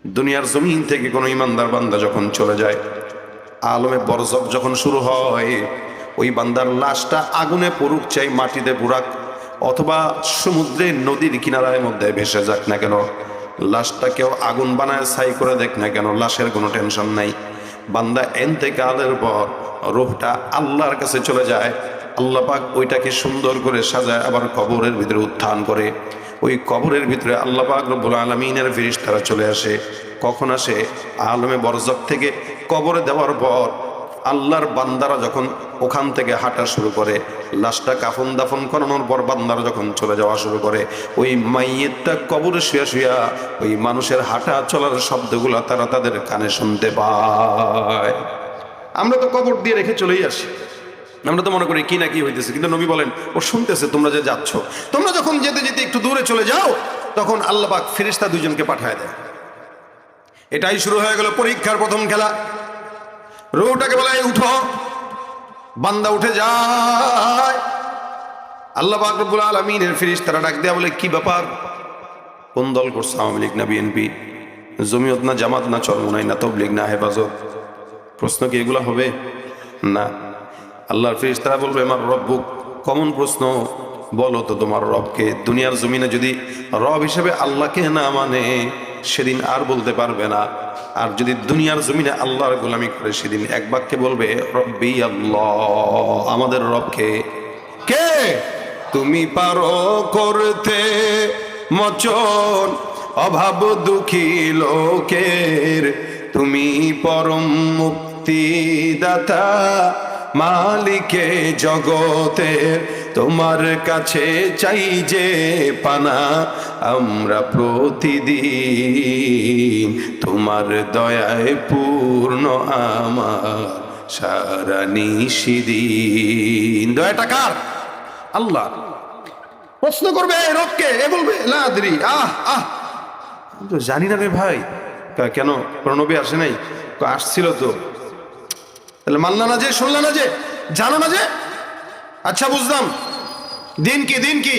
দুনিয়ার জমিন থেকে কোনো ইমানদার বান্দা যখন চলে যায়, আলমে বরজখ যখন শুরু হয়, ওই বান্দার লাশটা আগুনে পড়ুক চাই, মাটিতে পুরাক, অথবা সমুদ্রে নদীর কিনারার মধ্যে ভেসে যাক না কেন, লাশটা কেউ আগুন বানায় ছাই করে দেখ না কেন, লাশের কোনো টেনশন নাই। বান্দা ইন্তেকালের পর রূহটা আল্লাহর কাছে চলে যায়। আল্লাহ পাক ওইটাকে সুন্দর করে সাজায়, আবার কবরের ভিতরে উত্থান করে। ওই কবরের ভিতরে আল্লাহ পাক রব্বুল আলামিনের ফেরেশতারা চলে আসে। কখন আসে? আলমে বরজখ থেকে কবরে দেওয়ার পর আল্লাহর বান্দারা যখন ওখান থেকে হাঁটা শুরু করে, লাশটা কাফন দাফন করানোর পর বান্দারা যখন চলে যাওয়া শুরু করে, ওই মাইয়েতটা কবরে শুয়া শুয়া ওই মানুষের হাঁটা চলার শব্দগুলো তারা তাদের কানে শুনতে পায়। আমরা তো কবর দিয়ে রেখে চলেই আসি, আমরা তো মনে করি কি না কি হইতেছে, কিন্তু নবী বলেন ও শুনতেছে তোমরা যে যাচ্ছ। তোমরা যখন যেতে যেতে একটু দূরে চলে যাও, তখন আল্লাহ পাক ফেরেশতা দুইজনকে পাঠায় দেয়। এটাই শুরু হয়ে গেল পরীক্ষার প্রথম খেলা। রূহটাকে বলে উঠো, বান্দা উঠে যায়। আল্লাহ পাক রব্বুল আলামিনের ফেরেশতারা ডাক দেয়া বলে, কি ব্যাপার, কোন দল করছো? আওয়ামী লীগ না বিএনপি, জমিয়ত না জামাত না চরমোনাই না তবলিগ না হেফাজত? প্রশ্ন কি এগুলো হবে? না। আল্লাহর ফেরেশতারা বলবে আমার রব্বুক। কমন প্রশ্ন, বলো তো তোমার রবকে। দুনিয়ার জমিনে যদি রব হিসেবে আল্লাহকে না মানে, সেদিন আর বলতে পারবে না। আর যদি দুনিয়ার জমিনে আল্লাহর গোলামি করে, সেদিন এক বাক্যে বলবে রব্বি আল্লাহ, আমাদের রবকে। কে? তুমি পারো করতে মোচন অভাব দুঃখী লোকের, তুমি পরম মুক্তিদাতা মালিকে জগতের, তোমার কাছে চাই যে পানা আমরা প্রতিদিন, তোমার দয়ায় পূর্ণ আমার সারা নিশিদিন। দয়াটা কার? আল্লাহ। প্রশ্ন করবে রবকে, এ বলবে লা আদরি, জানি না রে ভাই। কেন, প্রণবী আসে নাই? আসছিল তো। তাহলে মানলা না যে, শুনলা না যে, জানো না যে? আচ্ছা বুঝলাম, দিন কি দিন কি?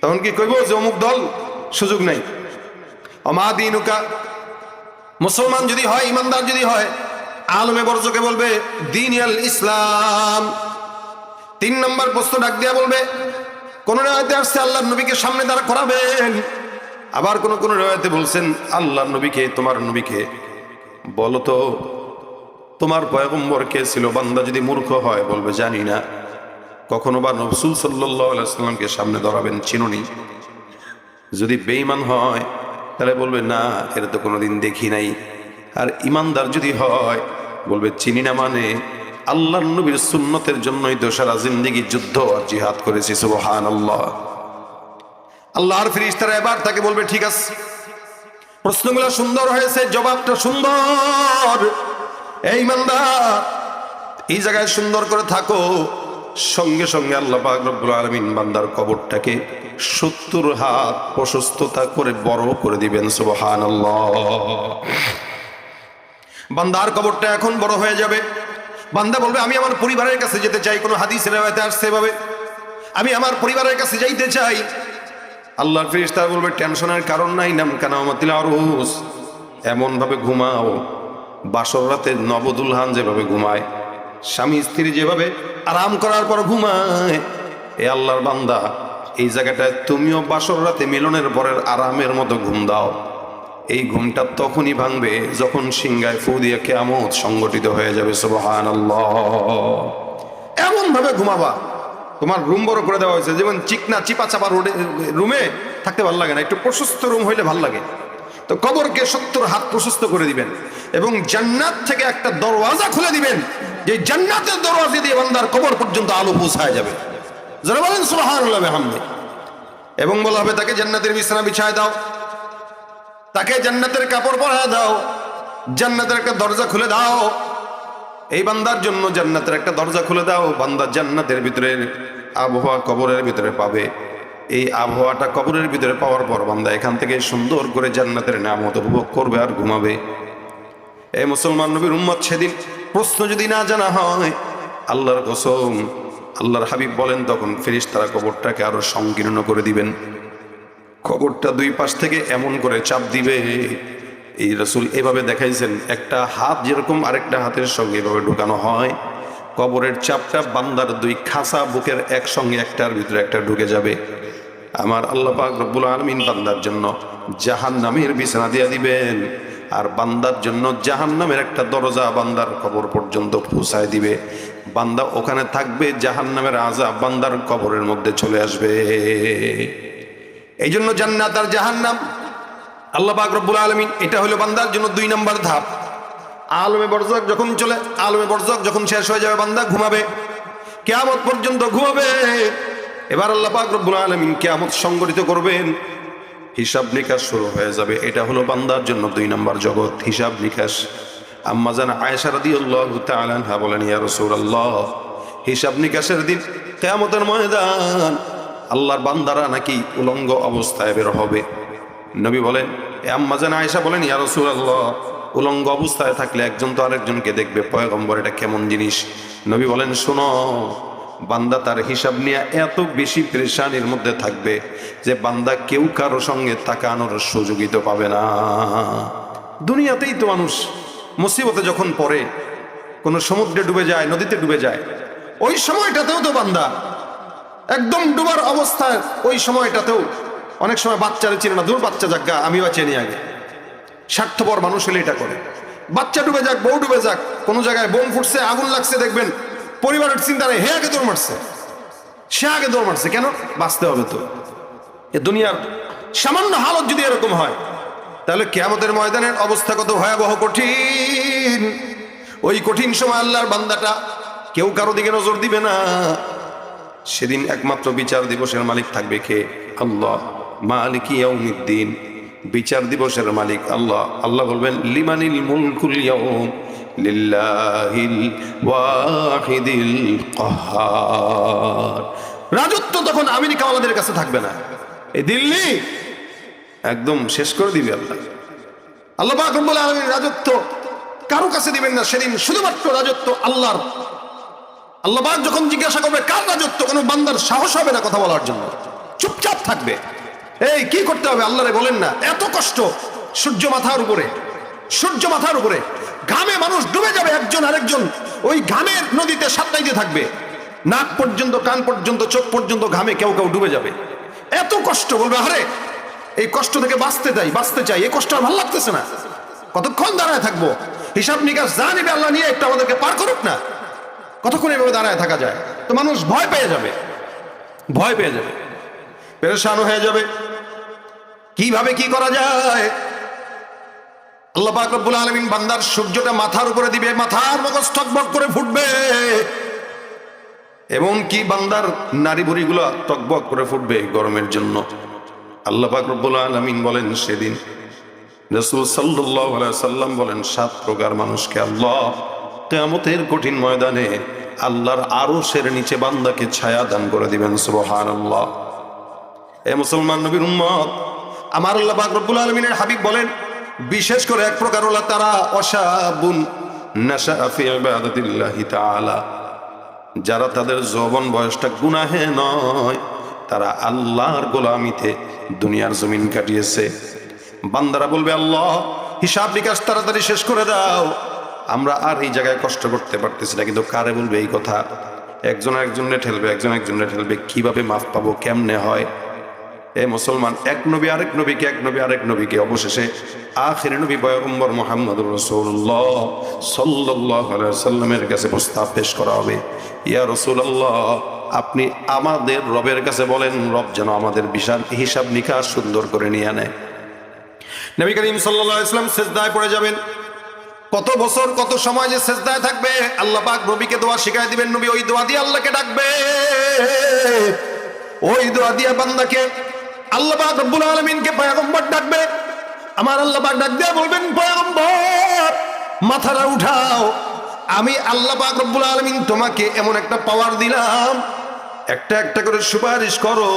তখন কি কইব যে অমুক দল? সুযোগ নাই। অমা দিনুকা, মুসলমান যদি হয়, ইমানদার যদি হয়, আলমে বরজকে বলবে দিন আল ইসলাম। 3 নম্বর প্রশ্ন ডাক দিয়া বলবে, কোন রেওয়ায়েতে আসছে আল্লাহর নবীকে সামনে দাঁড় করাবেন, আবার কোন কোন রেওয়ায়েতে বলছেন আল্লাহর নবীকে, তোমার নবীকে বলো তো তোমার পয়গম্বর কে ছিল? বান্দা যদি মূর্খ হয় বলবে জানি না। কখনো বা রাসূল সাল্লাল্লাহু আলাইহি ওয়াসাল্লামকে সামনে ধরাবেন, চিনুনি। যদি বেঈমান হয় তাহলে বলবে না, এটা তো কোনোদিন দেখি নাই। আর ইমানদার যদি হয় বলবে চিনি না, মানে আল্লাহর নবীর সুন্নতের জন্যই তো সারা জিন্দেগি যুদ্ধ আর জিহাদ করেছি। সুবহানাল্লাহ। আল্লাহর ফেরেশতারা এবার তাকে বলবে ঠিক আছে, প্রশ্নগুলো সুন্দর হয়েছে, জবাবটা সুন্দর, এই ইমানদার এই জায়গায় সুন্দর করে থাকো। সঙ্গে সঙ্গে আল্লাহ পাক রব্বুল আলামিন বান্দার কবরটাকে 70 হাত প্রশস্ততা করে বড় করে দিবেন। সুবহানাল্লাহ। বান্দার কবরটা এখন বড় হয়ে যাবে। বান্দা বলবে আমি আমার পরিবারের কাছে যেতে চাই। কোনো হাদিসের রাওয়ায়াতে আসছে এভাবে, আমি আমার পরিবারের কাছে যাইতে চাই। আল্লাহর ফেরেশতারা বলবে টেনশনের কারণ নাই, নাম কানামাতিল আরুস, এমন ভাবে ঘুমাও বাসর রাতে নবদুলহান যেভাবে ঘুমায়, স্বামী স্ত্রী যেভাবে আরাম করার পর ঘুমায়, এ আল্লাহর বান্দা এই জায়গাটায় তুমিও বাসর রাতে মিলনের পরের আরামের মতো ঘুম দাও। এই ঘুমটা তখনই ভাঙবে যখন সিংহায় ফু দিয়ে কিয়ামত সংগঠিত হয়ে যাবে। সুবহানাল্লাহ। এমন ভাবে ঘুমাবা, তোমার রুম বড় করে দেওয়া হয়েছে, যেমন চিকনা চিপা চাপা রুমে থাকতে ভালো লাগে না, একটু প্রশস্ত রুম হইলে ভালো লাগে। তো কবরকে 70 হাত প্রশস্ত করে দিবেন এবং জান্নাত থেকে একটা দরওয়াজা খুলে দিবেন, যে জান্নাতের দরওয়াজা দিয়ে বান্দার কবর পর্যন্ত আলো পৌঁছায় যাবে। যারা বলেন সুবহানাল্লাহ বিহামদি। এবং বলা হবে তাকে জান্নাতের বিছানা বিছায় দাও, তাকে জান্নাতের কাপড় পরায় দাও, জান্নাতের একটা দরজা খুলে দাও। এই বান্দার জন্য জান্নাতের একটা দরজা খুলে দাও। বান্দা জান্নাতের ভিতরে আবহাওয়া কবরের ভিতরে পাবে। এই আবহাওয়াটা কবরের ভিতরে পাওয়ার পর বান্দা এখান থেকে সুন্দর করে জান্নাতের নিয়ামত উপভোগ করবে আর ঘুমাবে। এই মুসলমান নবীর উম্মত সেদিন প্রশ্ন যদি না জানা হয়, আল্লাহর কসম, আল্লাহর হাবিব বলেন তখন ফেরেশতারা কবরটাকে আরো সংকীর্ণ করে দিবেন। কবরটা 2 পাশ থেকে এমন করে চাপ দিবে এই রাসূল এভাবে দেখাইছেন, একটা হাত যেরকম আরেকটা হাতের সঙ্গে এভাবে ঢুকানো হয়, কবরের চাপটা বান্দার দুই খাসা বুকের একসঙ্গে একটার ভিতরে একটা ঢুকে যাবে। আমার আল্লাহ পাক রব্বুল আলামিন বান্দার জন্য জাহান্নামের বিছানা দিয়ে দিবেন, আর বান্দার জন্য জাহান্নামের একটা দরজা বান্দার কবর পর্যন্ত পৌঁছায় দিবে। বান্দা ওখানে থাকবে, জাহান্নামের আযাব বান্দার কবরের মধ্যে চলে আসবে। এই জন্য জান্নাত আর জাহান্নাম আল্লাহ পাক রব্বুল আলামিন, এটা হলো বান্দার জন্য 2 নম্বর ধাপ। আলমে বরজাখ যখন শেষ হয়ে যাবে, বান্দা ঘুমাবে, কিয়ামত পর্যন্ত ঘুমাবে। এবার আল্লাহ পাক রব্বুল আলামিন কিয়ামত সংগঠিত করবেন, হিসাব নিকাশ শুরু হয়ে যাবে। এটা হলো বান্দার জন্য 2 নম্বর জগৎ, হিসাব নিকাশ। আম্মা জান আয়েশা রাদিয়াল্লাহু তাআলা আনহা বলেন, ইয়া রাসূলুল্লাহ, হিসাব নিকাশের দিন, কিয়ামতের ময়দান, আল্লাহর বান্দারা নাকি উলঙ্গ অবস্থায় বের হবে। নবী বলেন, আম্মা জান আয়েশা বলেন, ইয়া রাসূলুল্লাহ, উলঙ্গ অবস্থায় থাকলে একজন তো আরেকজনকে দেখবে, পয়গম্বর এটা কেমন জিনিস? নবী বলেন, শোনো, বান্দা তার হিসাব নিয়ে এত বেশি পেরেশানির মধ্যে থাকবে যে বান্দা কেউ কারো সঙ্গে তাকানোর সুযোগই তো পাবে না। দুনিয়াতেই তো মানুষ মুসিবতে যখন পড়ে, কোনো সমুদ্রে ডুবে যায়, নদীতে ডুবে যায়, ওই সময়টাতেও তো বান্দা একদম ডুবার অবস্থায়, ওই সময়টাতেও অনেক সময় বাচ্চারা চিনে না, দূর বাচ্চা যাক গা, আমি বা চিনি আগে। স্বার্থপর মানুষ হলে এটা করে। বাচ্চা ডুবে যাক, বউ ডুবে যাক, কোনো জায়গায় বোম ফুটছে, আগুন লাগছে, দেখবেন পরিবারের চিন্তা নেই, হে আগে দৌড় মারছে, সে আগে দৌড় মারছে, কেন? বাঁচতে হবে তো। এ দুনিয়ার সামান্য হালত যদি এরকম হয়, তাহলে কিয়ামতের ময়দানের অবস্থা কত ভয়াবহ, কঠিন। ওই কঠিন সময় আল্লাহর বান্দাটা কেউ কারো দিকে নজর দিবে না। সেদিন একমাত্র বিচার দিবসের মালিক থাকবে কে? আল্লাহ, মালিক ইয়াউমিদ্দিন, বিচার দিবসের মালিক আল্লাহ। আল্লাহ বলবেন, লিমানিল মুলকুল ইয়াউম, লিল্লাহিল ওয়াহিদিল কাহ্হার। রাজত্ব তখন আমেরিকা আমাদের কাছে থাকবে না, এই দিল্লি একদম শেষ করে দিবে আল্লাহ। আল্লাহ পাক রব্বুল আলামিন রাজত্ব কারো কাছে দিবেন না সেদিন, শুধুমাত্র রাজত্ব আল্লাহর। আল্লাহ পাক যখন জিজ্ঞাসা করবে কার রাজত্ব, কোনো বান্দার সাহস হবে না কথা বলার জন্য, চুপচাপ থাকবে। এই কি করতে হবে আল্লাহরে বলেন না? এত কষ্ট, সূর্য মাথার উপরে, ঘামে মানুষ ডুবে যাবে, একজন আরেকজন ওই ঘামের নদীতে সাঁতরাইতে থাকবে, নাক পর্যন্ত, কান পর্যন্ত, চোখ পর্যন্ত ঘামে কেউ ডুবে যাবে। এত কষ্ট, বলবে আরে এই কষ্ট থেকে বাঁচতে চাই, এই কষ্ট আর ভালো লাগতেছে না, কতক্ষণ দাঁড়ায় থাকবো? হিসাব নিকাশ যা নিবে আল্লাহ নিয়ে একটু আমাদেরকে পার করুক না, কতক্ষণ এভাবে দাঁড়ায় থাকা যায়? তো মানুষ ভয় পেয়ে যাবে, পেরেশান হয়ে যাবে। কিভাবে কি করা যায়? আল্লাহ পাক রব্বুল আলামিন বান্দার সূর্যটা মাথার উপরে দিবে, মাথার মগজ টকবক করে ফুটবে, এবং কি বান্দার নারী ভুঁড়িগুলো টকবক করে ফুটবে গরমের জন্য। আল্লাহ পাক রব্বুল আলামিন বলেন, সেদিন রাসূল সাল্লাল্লাহু আলাইহি ওয়াসাল্লাম বলেন, 7 প্রকার মানুষকে আল্লাহ কিয়ামতের কঠিন ময়দানে আল্লাহর আরশের নিচে বান্দাকে ছায়া দান করে দিবেন। সুবহানাল্লাহ। এ মুসলমান নবীর উম্মত, আমার আল্লাহ পাক রব্বুল আলামিনের হাবিব বলেন, বিশেষ করে এক প্রকার হলো তারা অশাবুন নাশাআ ফি ইবাদাতিল্লাহি তাআলা, যারা তাদের যৌবন বয়সটা গুনাহে নয়, তারা আল্লাহর গোলামিতে দুনিয়ার জমিন কাটিয়েছে। বান্দারা বলবে, আল্লাহ হিসাব নিকাশ তাড়াতাড়ি শেষ করে দাও, আমরা আর এই জায়গায় কষ্ট করতে পারতেছি না। কিন্তু কারে বলবে এই কথা? একজন একজনে ঠেলবে, কিভাবে মাফ পাবো, কেমনে হয়? এ মুসলমান, এক নবী আরেক নবীকে, অবশেষে আখিরি নবী পয়গম্বর মুহাম্মদুর রাসূলুল্লাহ সাল্লাল্লাহু আলাইহি ওয়াসাল্লামের কাছে প্রস্তাব পেশ করা হবে, ইয়া রাসূলুল্লাহ, আপনি আমাদের রবের কাছে বলেন, রব যেন আমাদের বিশাল হিসাব নিকাশ সুন্দর করে নিয়ে নেয়। নবী করিম সাল্লাল্লাহু আলাইহি ওয়াসাল্লাম সিজদায় পড়ে যাবেন। কত বছর, কত সময় যে সিজদায় থাকবে, আল্লাহ পাক নবীকে দোয়া শিখাই দিবেন। নবী ওই দোয়া দিয়ে আল্লাহকে ডাকবে, ওই দোয়া দিয়ে বান্দাকে আল্লাহ পাক রব্বুল আলামিনকে পয়গম্বর ডাকবে। আমার আল্লাহ পাক ডাক দিয়ে বলবেন, পয়গম্বর মাথাটা উঠাও, আমি আল্লাহ পাক রব্বুল আলামিন তোমাকে এমন একটা পাওয়ার দিলাম, একটা করে সুপারিশ করো,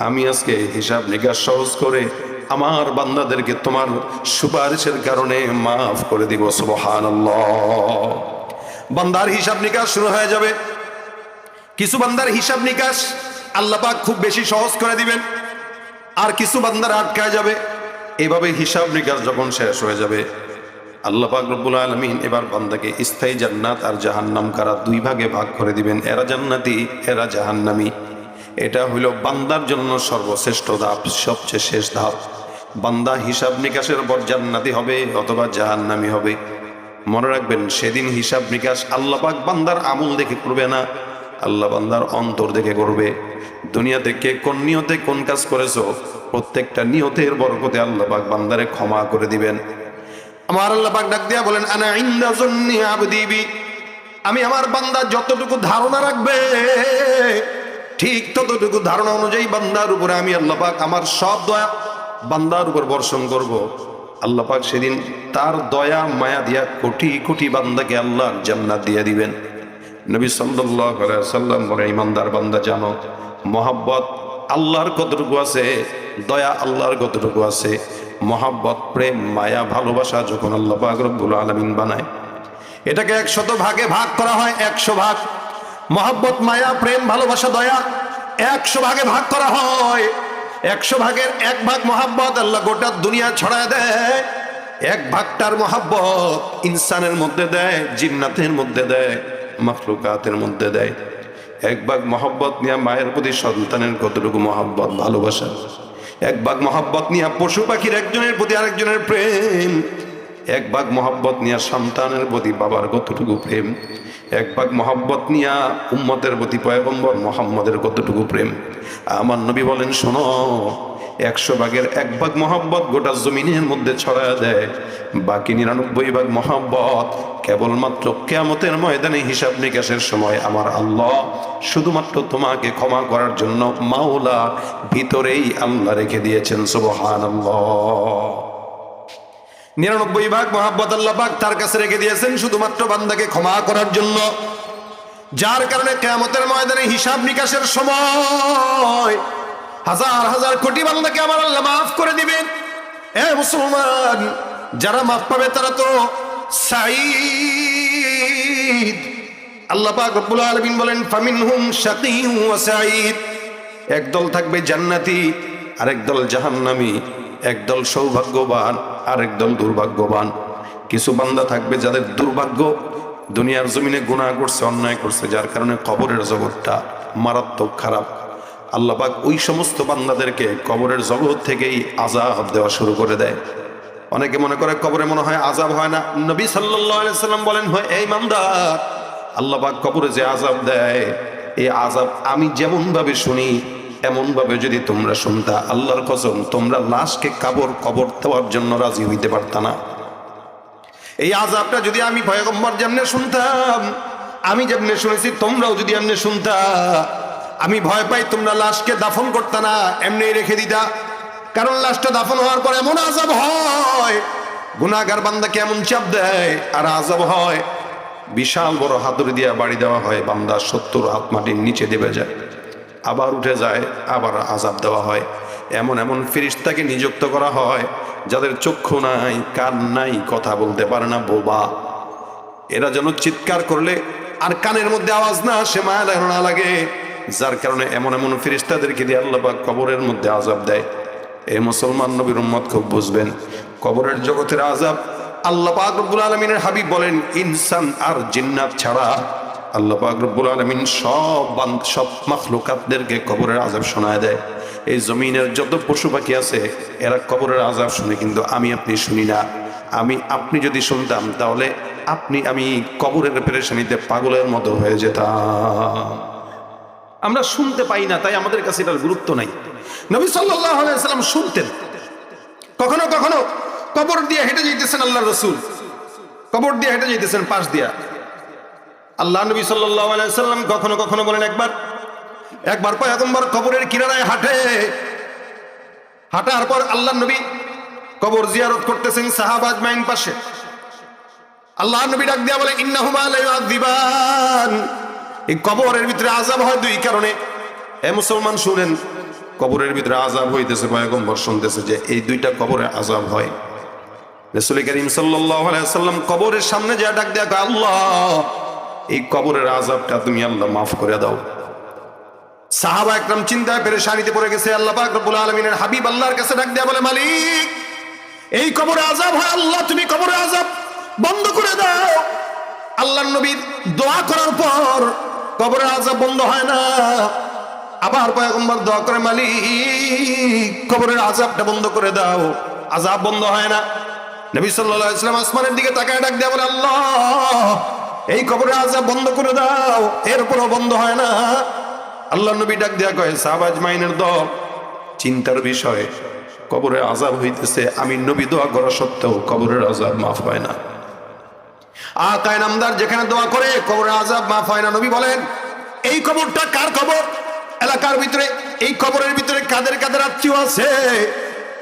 আমি আজকে হিসাব নিকাশ সহজ করে আমার বান্দাদেরকে তোমার সুপারিশের কারণে মাফ করে দিব। সুবহানাল্লাহ। বান্দার হিসাব নিকাশ শুরু হয়ে যাবে। কিছু বান্দার হিসাব নিকাশ আল্লাহ পাক খুব বেশি সহজ করে দিবেন, আর কিছু বান্দার আটকায় যাবে। এইভাবে হিসাব নিকাশ যখন শেষ হয়ে যাবে, আল্লাহ পাক রব্বুল আলামিন এবার বান্দাকে স্থায়ী জান্নাত আর জাহান্নাম কারা দুই ভাগে ভাগ করে দিবেন। এরা জান্নাতি, এরা জাহান্নামী। এটা হইল বান্দার জন্য সর্বশ্রেষ্ঠ ধাপ, সবচেয়ে শেষ ধাপ। বান্দা হিসাব নিকাশের পর জান্নাতি হবে অথবা জাহান্নামী হবে। মনে রাখবেন, সেদিন হিসাব নিকাশ আল্লাহ পাক বান্দার আমল দেখে করবে না, আল্লাহ বান্দার অন্তর দেখে করবে। দুনিয়াতে কে কোন নিয়তে কোন কাজ করেছো, প্রত্যেকটা নিয়তের বরকতে আল্লাহ পাক বান্দারে ক্ষমা করে দিবেন। আমার আল্লাহ পাক ডাক দিয়া বলেন, আনা ইনদা যন্নি আবদি বি, আমি আমার বান্দা যতটুকু ধারণা রাখবে ঠিক ততটুকু ধারণা অনুযায়ী বান্দার উপরে আমি আল্লাহ পাক আমার সব দয়া বান্দার উপর বর্ষণ করব। আল্লাহ পাক সেদিন তার দয়া মায়া দিয়া কোটি কোটি বান্দাকে আল্লাহর জান্নাত দিয়ে দিবেন। নবী সাল্লাল্লাহু আলাইহি ওয়াসাল্লাম বলে, ইমানদার বান্দা জানো মহাব্বত আল্লাহর কতটুকু আছে, দয়া আল্লাহর কতটুকু আছে। মহাব্বত, প্রেম, মায়া, ভালোবাসা যখন আল্লাহ পাক রব্বুল আলামিন বানায়, এটাকে 100 ভাগে ভাগ করা হয়। 100 ভাগ মহাব্বত, মায়া, প্রেম, ভালোবাসা, দয়া 100 ভাগে ভাগ করা হয়। 100 ভাগের 1 ভাগ মহাব্বত আল্লাহ গোটা দুনিয়া ছড়ায় দেয়। 1 ভাগটার মহাব্বত ইনসানের মধ্যে দেয়, জিন্নাতের মধ্যে দেয়, মাখলুকাতের মধ্যে দেয়। 1 ভাগ মহাব্বত নিয়ে মায়ের প্রতি সন্তানের কতটুকু মহাব্বত, ভালোবাসা। 1 ভাগ মহাব্বত নিয়ে পশু পাখির একজনের প্রতি আরেকজনের প্রেম। 1 ভাগ মহাব্বত নিয়ে সন্তানের প্রতি বাবার কতটুকু প্রেম। 1 ভাগ মহাব্বত নিয়ে উম্মতের প্রতি পয়গম্বর মুহাম্মদের কতটুকু প্রেম। আমার নবী বলেন, শোনো, 100 ভাগের 1 ভাগ মহাব্বত গোটা জমিনের মধ্যে ছড়ায় দেয়। বাকি 99 ভাগ মহাব্বত কেবলমাত্র কিয়ামতের ময়দানে হিসাব নিকাশের সময় আমার আল্লাহ শুধুমাত্র তোমাকে ক্ষমা করার জন্য মাওলা ভিতরেই আল্লাহ রেখে দিয়েছেন। সুবহানাল্লাহ। 99 ভাগ মহাব্বত আল্লাহ পাক তার কাছে রেখে দিয়েছেন শুধুমাত্র বান্দাকে ক্ষমা করার জন্য, যার কারণে কিয়ামতের ময়দানে হিসাব নিকাশের সময় হাজার হাজার কোটি বান্দাকে আমার আল্লাহ মাফ করে দিবেন। এ মুসলমান, যারা মাফ পাবে তারা তো সাঈদ। আল্লাহ পাক রব্বুল আলামিন বলেন, ফামিনহুম শাকীয়ুন ওয়া সাঈদ। একদল থাকবে জান্নাতি, আরেক দল জাহান্নামী। একদল সৌভাগ্যবান, আরেক দল দুর্ভাগ্যবান। কিছু বান্দা থাকবে যাদের দুর্ভাগ্য, দুনিয়ার জমিনে গুনাহ করছে, অন্যায় করছে, যার কারণে কবরের জগৎটা মারাত্মক খারাপ। আল্লাহ পাক ওই সমস্ত বান্দাদেরকে কবরের জগৎ থেকেই আযাব দেওয়া শুরু করে দেয়। অনেকে মনে করে কবরে মনে হয় আযাব হয় না। নবী সাল্লাল্লাহু আলাইহি সাল্লাম বলেন, হয় এই ইমানদার, আল্লাহ পাক কবরে যে আযাব দেয়, এই আযাব আমি যেমন ভাবে শুনি এমন ভাবে যদি তোমরা শুনতা, আল্লাহর কসম তোমরা লাশকে কবর দেওয়ার জন্য রাজি হইতে পারতা না। এই আযাবটা যদি আমি পয়গম্বর যেমনে শুনতাম, আমি যেমনে শুনেছি তোমরাও যদি এমনি শুনতা, আমি ভয় পাই তোমরা লাশকে দাফন করতা না, এমনি রেখে দিতা। কারণ লাশটা দাফন হওয়ার পর এমন আযাব হয়, গুনাহগার বান্দাকে এমন চাপ দেয় আর আযাব হয়, বিশাল বড় হাতুড়ি দিয়ে বাড়ি দেওয়া হয়, বান্দা 70 হাত মাটির নিচে দেবে যায়, আবার উঠে যায়, আবার আযাব দেওয়া হয়। এমন এমন ফেরেশতাকে নিযুক্ত করা হয় যাদের চক্ষু নাই, কান নাই, কথা বলতে পারে না, বোবা। এরা যেন চিৎকার করলে আর কানের মধ্যে আওয়াজ না আসে, মায়া না লাগে, যার কারণে এমন এমন ফেরেশতাদেরকে দিয়ে আল্লাহ পাক কবরের মধ্যে আযাব দেয়। এই মুসলমান নবীর উম্মত খুব বুঝবেন, কবরের জগতের আযাব আল্লাহ পাক রব্বুল আলামিনের হাবিব বলেন, ইনসান আর জিন্নাত ছাড়া আল্লাহ পাক রব্বুল আলামিন সব মাখলুকাতদেরকে কবরের আযাব শোনায় দেয়। এই জমিনের যত পশু পাখি আছে এরা কবরের আযাব শুনে, কিন্তু আমি আপনি শুনি না। আপনি যদি শুনতাম তাহলে আমি কবরের পেরেশানিতে পাগলের মতো হয়ে যেতাম। আমরা শুনতে পাই না, তাই আমাদের কাছে এটার গুরুত্ব নাই। নবী সাল্লাল্লাহু আলাইহি ওয়াসাল্লাম শুনতেন। কখনো কখনো কবর দিয়ে হেঁটে যাইতেছেন আল্লাহর রাসূল, কবর দিয়ে হেঁটে যাইতেছেন পাশ দিয়া। আল্লাহ নবী সাল্লাল্লাহু আলাইহি ওয়াসাল্লাম কখনো কখনো বলেন, একবার পয়গম্বর কবরের কিনারায় হাঁটার পর আল্লাহ নবী কবর জিয়ারত করতেছেন, সাহাবা আজমাইন পাশে। আল্লাহ নবী ডাক দিয়া বলে, ইন্নাহুমা লা ইউআযিবান। এই কবরের ভিতরে আযাব হয় 2 কারণে। এ মুসলমান শুনেন, কবরের ভিতরে আযাব হইতেছে, পয়গম্বর শুনতেছে যে এই 2টা কবরে আযাব হয়। রাসূল করিম সাল্লাল্লাহু আলাইহি ওয়াসাল্লাম কবরের সামনে যা ডাক দিয়া, আল্লাহ এই কবরের আযাবটা তুমি আল্লাহ মাফ করে দাও। সাহাবা একরাম চিন্তায় পেরেশানিতে পড়ে গেছে। আল্লাহ পাক রব্বুল আলামিনের হাবিব আল্লাহর কাছে ডাক দিয়া বলে, মালিক এই কবরে আযাব হয়, আল্লাহ তুমি কবরে আযাব বন্ধ করে দাও। আল্লাহর নবীর দোয়া করার পর কবরের আযাব বন্ধ হয় না। আবার পয়গম্বর দোয়া করে, মালিক কবরের আযাবটা বন্ধ করে দাও, আযাব বন্ধ হয় না। নবী সাল্লাল্লাহু আলাইহি ওয়াসাল্লাম আসমানের দিকে তাকায় ডাক দেয়া বলে, আল্লাহ এই কবরের আযাব বন্ধ করে দাও, এরপরও বন্ধ হয় না। আল্লাহ নবী ডাক দেয়া কয়, সাহাবা আজমাইনের দল, চিন্তার বিষয়, কবরের আযাব হইতেছে, আমি নবী দোয়া করা সত্ত্বেও কবরের আযাব মাফ হয় না। আকা নামদার যেখানে দোয়া করে কবরের আযাব মাফ হয় না। নবী বলেন, এই কবরটা কার কবর? এলাকার ভিতরে এই কবরের ভিতরে কাদের কাদের আত্মীয় আছে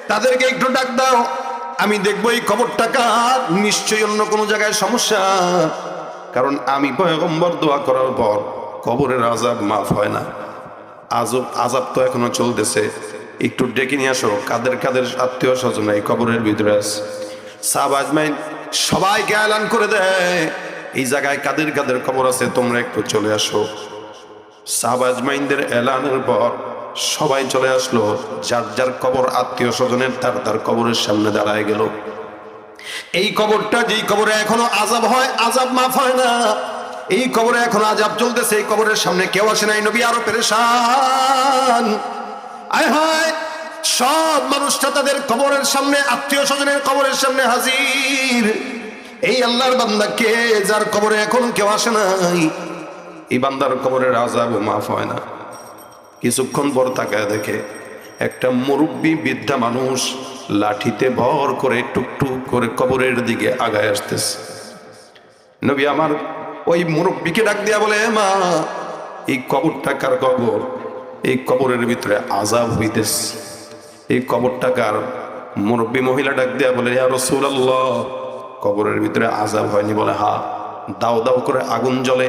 তাদেরকে একটু ডাক দাও, আমি দেখবো এই কবরটা কার। নিশ্চয়ই অন্য কোনো জায়গায় সমস্যা, কারণ আমি পয়গম্বর দোয়া করার পর কবরের আযাব মাফ হয় না। আযাব তো এখনো চলতেছে, একটু ডেকে নিয়ে আসো কাদের কাদের আত্মীয় স্বজন এই কবরের ভিতরে আছে। সাহাবা আজমাইন সবাইকে এলান করে দেয়, এই জায়গায় কাদের কাদের কবর আছে তোমরা একটু চলে আসো। সাহাবা আজমাইনদের এলানের পর সবাই চলে আসলো, যার যার কবর আত্মীয় স্বজনের তার তার কবরের সামনে দাঁড়ায় গেল। এই কবরটা যেই কবরে এখনো আযাব হয়, আযাব মাফ হয় না, এই কবরে এখনো আযাব চলতেছে, এই কবরের সামনে কেউ আসে নাই। নবী আরো পেরেশান, আয় হায় সব মানুষটা তাদের কবরের সামনে, আত্মীয় স্বজনের কবরের সামনে হাজির। এই আল্লাহর বান্দা কে যার কবরে এখন কেউ আসে নাই, এই বান্দার কবরের আযাব মাফ হয় না। কিছুক্ষণ পর তাকায় দেখে একটা মুরব্বী বৃদ্ধা মানুষ লাঠিতে ভর করে টুকটুক করে কবরের দিকে আগায় আসতেছে। নবী আমার ওই মুরব্বীকে ডাক দিয়া বলে, মা এই কবরটা কার কবর? এই কবরের ভিতরে আযাব হইতেছে, এই কবরটা কার? মুরব্বী মহিলা ডাক দিয়া বলে, ইয়া রাসূলুল্লাহ কবরের ভিতরে আযাব হয়নি? বলে, হ্যাঁ, দাও দাও করে আগুন জ্বলে,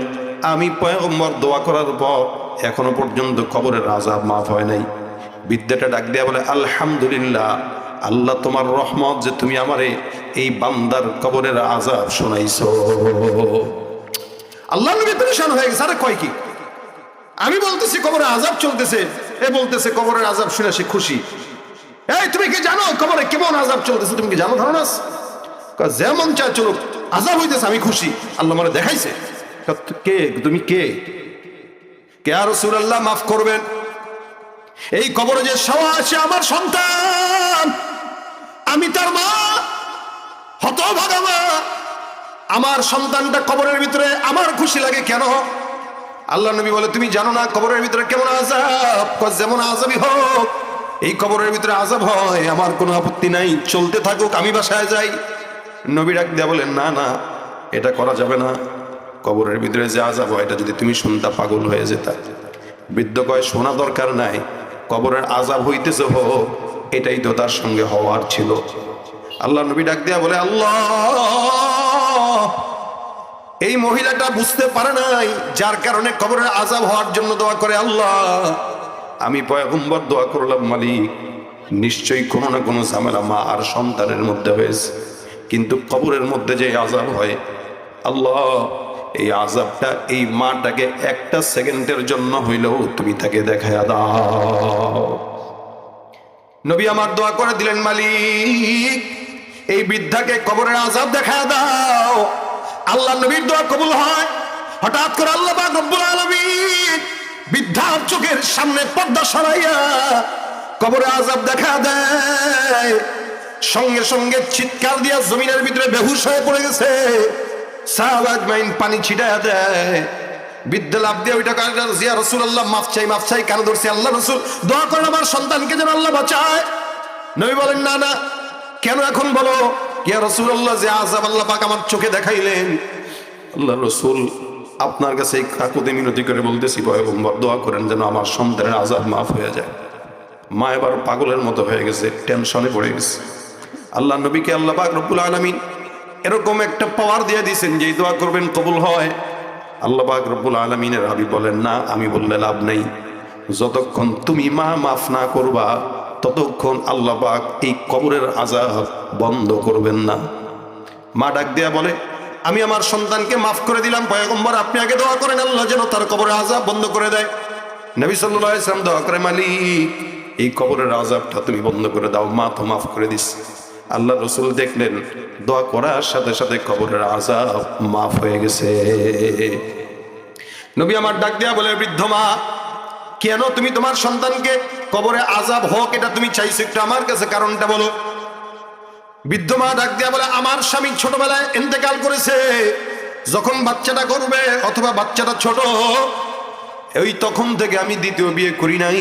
আমি পয়গম্বর দোয়া করার পর এখনো পর্যন্ত কবরের আযাব মাফ হয় নাই। বিদ্যাটা ডাক দেয়া বলে, আলহামদুলিল্লাহ, আল্লাহ তোমার রহমত যে তুমি আমারে এই বান্দার কবরের আযাব শোনাইছো। আল্লাহ নবী পেরেশান হয়ে গেছে, আরে কয় কি? আমি বলতেছি কবরে আযাব চলতেছে, এ বলতেছে কবরের আযাব শুনে সে খুশি। এই তুমি কি জানো কবরে কেমন আযাব চলতেছে? তুমি কি জানো? ধারণা আছে? যেমন চায় চলুক, আযাব হইতেছে, আমি খুশি, আল্লাহ মানে দেখাইছে। কে তুমি? কে ইয়া রাসূলুল্লাহ মাফ করবেন, এই কবরে যে শোয়া আছে আমার সন্তান, আমি তার মা, হতভাগা মা, আমার সন্তানটা কবরের ভিতরে, আমার খুশি লাগে কেন? আল্লাহ নবী বলে, তুমি জানো না কবরের ভিতরে কেমন আযাব? যেমন আযাবই হোক, এই কবরের ভিতরে আযাব হয়, আমার কোনো আপত্তি নাই, চলতে থাকুক, আমি বাসায় যাই। নবী ডাক দেয়া বলেন, না না, এটা করা যাবে না। কবরের ভিতরে যে আযাব হয় এটা যদি তুমি শুনতা পাগল হয়ে যেতা। বৃদ্ধ কয়, শোনা দরকার নাই, কবরের আযাব হইতেছে হোক, এটাই তো তার সঙ্গে হওয়ার ছিল। আল্লাহ নবী ডাক দেয়া বলে, আল্লাহ এই মহিলাটা বুঝতে পারে নাই, যার কারণে কবরের আযাব হওয়ার জন্য দোয়া করে। আল্লাহ আমি পয়গম্বর দোয়া করলাম, মালিক নিশ্চয়ই কোনো না কোনো ঝামেলা মা আর সন্তানের মধ্যে হয়েছে, কিন্তু কবরের মধ্যে যে আযাব হয়, আল্লাহ এই আযাবটা এই মাটাকে একটা সেকেন্ডের জন্য হইলেও তুমি তাকে দেখায়া দাও। নবী আমার দোয়া করে দিলেন, মালিক এই বৃদ্ধাকে কবরের আযাব দেখায়া দাও। আল্লাহ নবীর দোয়া কবুল হয়। হঠাৎ করে আল্লাহ পাক রব্বুল আলামিন বৃদ্ধার চোখের সামনে পর্দা সরাইয়া কবরে আযাব দেখা দেয়। সঙ্গে সঙ্গে চিৎকার দিয়া জমিনের ভিতরে বেহুশ হয়ে পড়ে গেছে। সাহাবা আজমাইন পানি ছিটায়া দেয়। বৃদ্ধ লাভ দিয়ে ওইটা কাজ, ইয়া রাসূলুল্লাহ মাফ চাই, মাফ চাই, কেন ধরছি? আল্লাহ রাসূল দোয়া করেন আমার সন্তানকে যেন আল্লাহ বাঁচায়। নবী বলেন, না না, কেন এখন বলো? ইয়া রাসূলুল্লাহ যে আযাব আল্লাহ পাক আমার চোখে দেখাইলেন, আল্লাহ রাসূল আপনার কাছে কাকুতি মিনতি করে বলতেছি, পয়গম্বর দোয়া করেন যেন আমার সন্তানের আযাব মাফ হয়ে যায়। মা এবার পাগলের মতো হয়ে গেছে, টেনশনে পড়ে গেছে। আল্লাহ নবীকে আল্লাহ পাক রব্বুল আলামিন এরকম একটা পাওয়ার দিয়ে দিয়েছেন যে দোয়া করবেন কবুল হয়। আল্লাহ পাক রব্বুল আলামিনের হাবিব বলেন, না আমি বললে লাভ নেই, যতক্ষণ তুমি মা মাফ না করবা ততক্ষণ আল্লাহ পাক এই কবরের আযাব বন্ধ করবেন না। মা ডাক দেয়া বলে, আমি আমার সন্তানকে মাফ করে দিলাম, পয়গম্বর আপনি আগে দোয়া করেন আল্লাহ যেন তার কবরের আযাব বন্ধ করে দেয়। নবী সাল্লাল্লাহু আলাইহি ওয়াসাল্লাম দোয়া করে, মালিক এই কবরের আযাবটা তুমি বন্ধ করে দাও। মা তো মাফ করে দিস। আল্লাহ রসুল দেখলেন দোয়া করার সাথে সাথে কবরের আযাব মাফ হয়ে গেছে। নবী আমার ডাক দিয়া বলে, বৃদ্ধ মা, কেন তুমি তোমার সন্তানকে কবরে আযাব হোক এটা তুমি চাইছো, একটু আমার কাছে কারণটা বলো। বৃদ্ধ মা ডাক দিয়া বলে, আমার স্বামী ছোটবেলায় ইন্তেকাল করেছে, যখন বাচ্চাটা করবে অথবা বাচ্চাটা ছোট, ওই তখন থেকে আমি দ্বিতীয় বিয়ে করি নাই।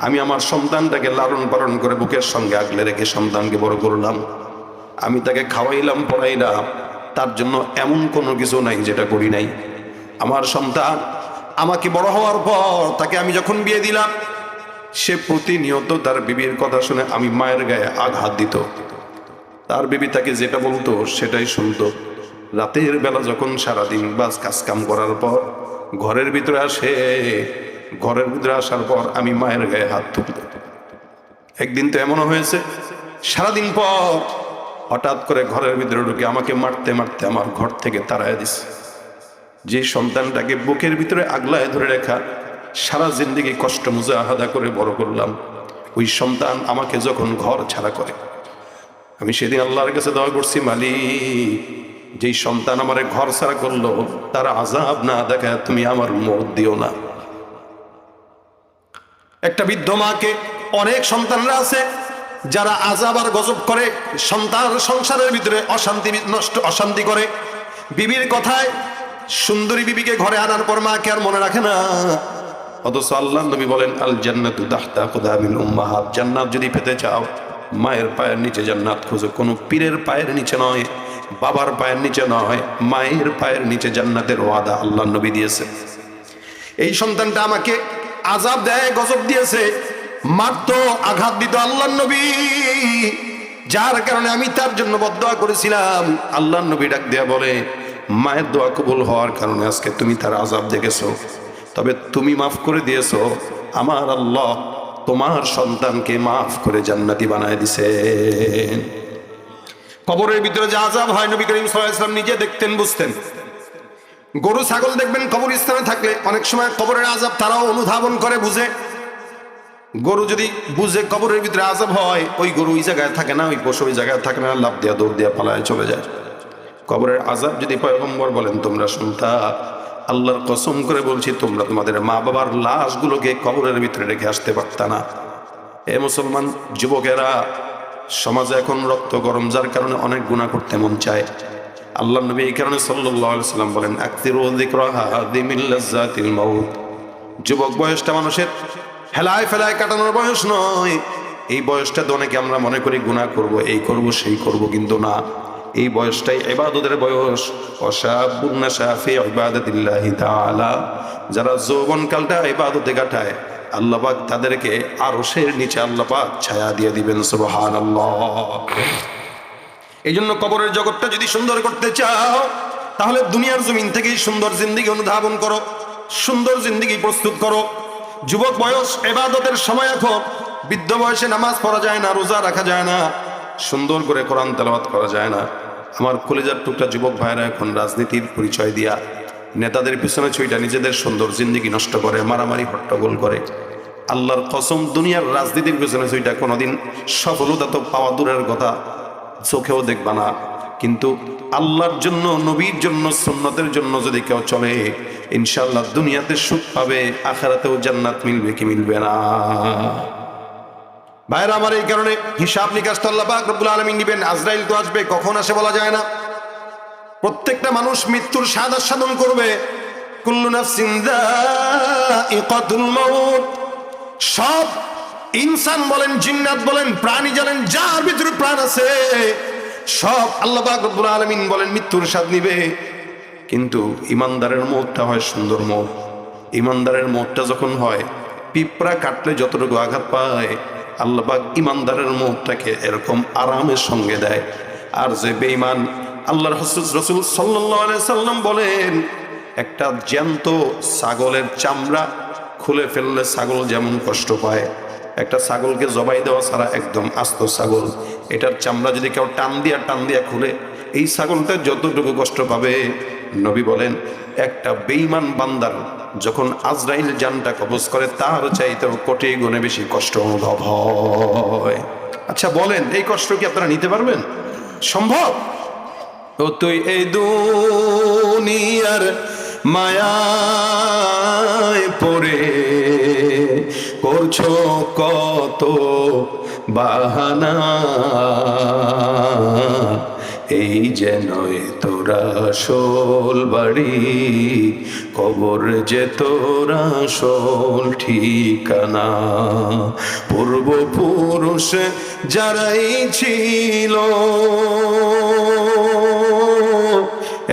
আমি আমার সন্তানটাকে লালন পালন করে বুকের সঙ্গে আগলে রেখে সন্তানকে বড় করলাম। আমি তাকে খাওয়াইলাম, পড়াইলাম, তার জন্য এমন কোনো কিছু নাই যেটা করি নাই। আমার সন্তান আমাকে বড় হওয়ার পর তাকে আমি যখন বিয়ে দিলাম, সে প্রতিনিয়ত তার বিবির কথা শুনে আমি মায়ের গায়ে আঘাত দিত। তার বিবি তাকে যেটা বলতো সেটাই শুনতো। রাতের বেলা যখন সারাদিন বাস কাজ কাম করার পর ঘরের ভিতরে আসে, ঘরের ভিতরে আসার পর আমি মায়ের গায়ে হাত তুলত। একদিন তো এমনও হয়েছে, সারাদিন পর হঠাৎ করে ঘরের ভিতরে ঢুকে আমাকে মারতে মারতে আমার ঘর থেকে তাড়ায় দিছে। যে সন্তানটাকে বুকের ভিতরে আগলায় ধরে রেখা সারা জিন্দেগি কষ্ট মুজাহাদা করে বড় করলাম, ওই সন্তান আমাকে যখন ঘর ছাড়া করে, আমি সেদিন আল্লাহর কাছে দোয়া করছি, মালিক, যেই সন্তান আমার ঘর ছাড়া করলো তার আযাব না দেখায় তুমি আমার মওত দিও না। একটা বৃদ্ধ মাকে অনেক সন্তানরা আছে যারা আযাব আর গজব করে, সন্তান সংসারের ভিতরে অশান্তি করে। বিবির কথায় সুন্দরী বিবিকে ঘরে আনার পর মাকে আর মনে রাখে না। অথচ আল্লাহর নবী বলেন, আল জান্নাতু তাহতা আকদামিল উম্মাহাত, জান্নাত যদি পেতে চাও মায়ের পায়ের নিচে জান্নাত খোঁজো। কোনো পীরের পায়ের নিচে নয়, বাবার পায়ের নিচে নয়, মায়ের পায়ের নিচে জান্নাতের ওয়াদা আল্লাহর নবী দিয়েছে। এই সন্তানটা আমাকে আযাব দেয়, গজব দিয়েছে, মারতো, আঘাত দিত আল্লাহর নবী, যার কারণে আমি তার জন্য বদদোয়া করেছিলাম। আল্লাহর নবী ডাক দেয়া বলে, মায়ের দোয়া কবুল হওয়ার কারণে আজকে তুমি তার আযাব দেখেছো, তবে তুমি মাফ করে দিয়েছো, আমার আল্লাহ তোমার সন্তানকে মাফ করে জান্নাতি বানায় দিছেন। কবরের ভিতরে যে আযাব হয় নবী করিম সাল্লাল্লাহু আলাইহি ওয়াসাল্লাম নিজে দেখতেন, বুঝতেন। গরু ছাগল দেখবেন কবরস্থানে থাকলে অনেক সময় কবরের আযাব তারাও অনুধাবন করে, বুঝে। গরু যদি বুঝে কবরের ভিতরে আযাব হয়, ওই গরু ওই জায়গায় থাকে না, ওই পশু ওই জায়গায় থাকে না, লাফ দিয়া দৌড় দিয়া পালায় চলে যায়। কবরের আযাব যদি পয়গম্বর বলেন তোমরা শুনতা, আল্লাহর কসম করে বলছি তোমরা তোমাদের মা বাবার লাশগুলোকে কবরের ভিতরে রেখে আসতে পারতা না। এ মুসলমান যুবকেরা, সমাজে এখন রক্ত গরম, যার কারণে অনেক গুনাহ করতে মন চায়। আল্লাহর নবী এই কারণে সাল্লাল্লাহু আলাইহি ওয়াসাল্লাম বলেন, আকসিরু যিকরা হাদিমিল লাজ্জাতিল মাউত। যুবক বয়সটা মানুষের হেলায় ফেলায় কাটানোর বয়স নয়। এই বয়সটা তো অনেকে আমরা মনে করি গুনাহ করব, এই করব সেই করব, কিন্তু না, এই বয়সটাই ইবাদতের বয়স। ওয়াশাবুন নাশা ফি ইবাদাতিল্লাহি তাআলা, যারা যৌবনকালটা ইবাদতে কাটায় আল্লাহ পাক তাদেরকে আরশের নিচে আল্লাহ পাক ছায়া দিয়ে দিবেন। সুবহানাল্লাহ। এই জন্য কবরের জগৎটা যদি সুন্দর করতে চাও, তাহলে দুনিয়ার জমিন থেকেই সুন্দর জিন্দেগি অনুধাবন করো, সুন্দর জিন্দেগি প্রস্তুত করো। যুবক বয়স ইবাদতের সময়, এখন বৃদ্ধ বয়সে নামাজ পড়া যায় না, রোজা রাখা যায় না, সুন্দর করে কোরআন তেলাওয়াত করা যায় না। আমার কলিজার টুকরা যুবক ভাইরা এখন রাজনীতির পরিচয় দিয়া নেতাদের পিছনে ছুইটা নিজেদের সুন্দর জিন্দেগি নষ্ট করে, মারামারি হট্টগোল করে। আল্লাহর কসম, দুনিয়ার রাজনীতির পিছনে ছুইটা কোনোদিন সফলতা তো পাওয়া দূরের কথা, চোখেও দেখবা না। কিন্তু আল্লাহর জন্য, নবীর জন্য, সুন্নতের জন্য যদি কেউ চলে, ইনশাআল্লাহ দুনিয়াতে সুখ পাবে, আখিরাতেও জান্নাত মিলবে কি মিলবে না। ভাইরা আমার, এই কারণে হিসাব নিকাশ তো আল্লাহ পাক রব্বুল আলামিন নিবেন। আজরাইল তো আসবে, কখন আসে বলা যায় না। প্রত্যেকটা মানুষ মৃত্যুর স্বাদ আস্বাদন করবে। কুল্লু নাফসিন যায়িকাতুল মাউত। সব ইনসান বলেন, জিন্নাত বলেন, প্রাণী জানেন, যার ভিতরে প্রাণ আছে, সব আল্লাহ পাক রব্বুল আলামিন বলেন মৃত্যুর স্বাদ নিবে। কিন্তু ইমানদারের মওতটা হয় সুন্দর মওত। ইমানদারের মওতটা যখন হয়, পিঁপড়া কাটলে যতটুকু আঘাত পায়, আল্লাহ পাক ইমানদারের মওতটাকে এরকম আরামের সঙ্গে দেয়। আর যে বেঈমান, আল্লাহর রাসূল সাল্লাল্লাহু আলাইহি সাল্লাম বলেন, একটা জ্যান্ত ছাগলের চামড়া খুলে ফেললে ছাগল যেমন কষ্ট পায়, একটা ছাগলকে জবাই দেওয়া ছাড়া একদম আস্ত ছাগল, এটার চামড়া যদি কেউ টান দিয়া খুলে, এই ছাগলটা যতটুকু কষ্ট পাবে, নবী বলেন একটা বেঈমান বান্দার যখন আজরাইল জানটা কবজ করে, তার চাইতেও কোটি গুণে বেশি কষ্ট অনুভব হয়। আচ্ছা বলেন, এই কষ্ট কি আপনারা নিতে পারবেন? সম্ভব? ও তুই এই দুনিয়ার মায়ায় পড়ে করছো কত বাহানা, এই যে নয় তোরা আসল বাড়ি, কবর যে তোরা আসল ঠিকানা। পূর্বপুরুষ যারাই ছিল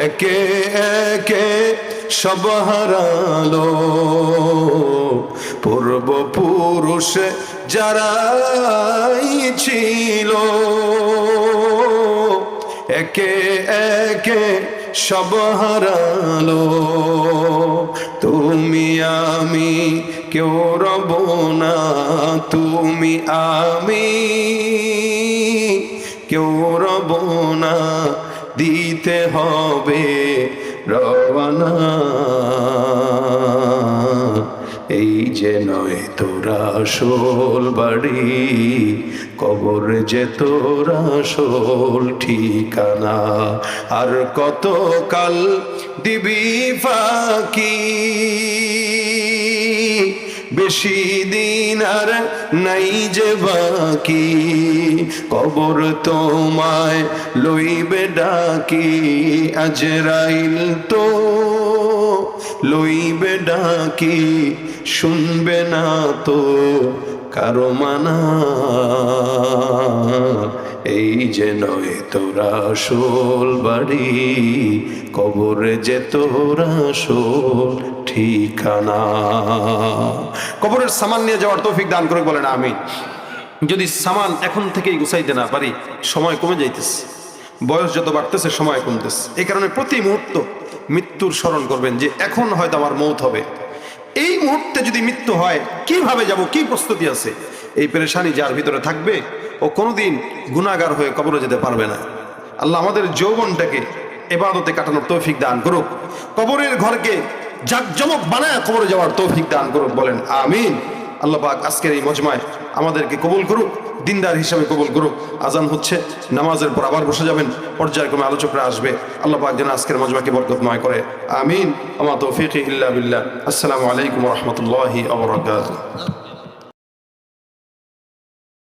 একে একে সব হারালো, পূর্বপুরুষ যারাই ছিল একে একে সব হারালো। তুমি আমি কেউ রব না, তুমি আমি কেউ রব না, দিতে হবে রওয়ানা। এই যে নয় তোরা আসল বাড়ি, কবর যে তোরা আসল ঠিকানা। আর কত কাল দিবি ফাঁকি, বেশি দিন আর নাই যে বাকি, কবর তোমায় লইবে ডাকি, আজরাইল তো লইবে ডাকি, শুনবে না তো কারো মানা। এই যে নয় তোরা আসল বাড়ি, কবরে যে তোরা আসল ঠিকানা। কবরের সামান নিয়ে যাওয়ার তৌফিক দান করে বলেন আমিন। যদি সামান এখন থেকেই গুছাইতে না পারি, সময় কমে যাইতেছে, বয়স যত বাড়তেছে সময় কমতেছে। এই কারণে প্রতি মুহূর্ত মৃত্যুর স্মরণ করবেন যে এখন হয়তো আমার মৌত হবে, এই মুহূর্তে যদি মৃত্যু হয় কিভাবে যাব, কি প্রস্তুতি আছে। এই পেরেশানি যার ভিতরে থাকবে ও কোনোদিন গুনাহগার হয়ে কবরে যেতে পারবে না। আল্লাহ আমাদের যৌবনটাকে ইবাদতে কাটানোর তৌফিক দান করুক, কবরের ঘরকে জাকজমক বানায় কবরে যাওয়ার তৌফিক দান করুক, বলেন আমিন। আল্লাহ পাক আজকের এই মজমায় আমাদেরকে কবুল করুক, দিনদার হিসাবে কবুল করুক। আজান হচ্ছে, নামাজের পর আবার বসে যাবেন, পর্যায়ক্রমে আলোচকরা আসবে। আল্লাহ পাক যেন আজকের মজমাকে বরকতময় করে, আমিন। আমা তৌফিক ইল্লা বিল্লাহ। আসসালামু আলাইকুম ওয়া রাহমাতুল্লাহি ওয়া বারাকাতুহু।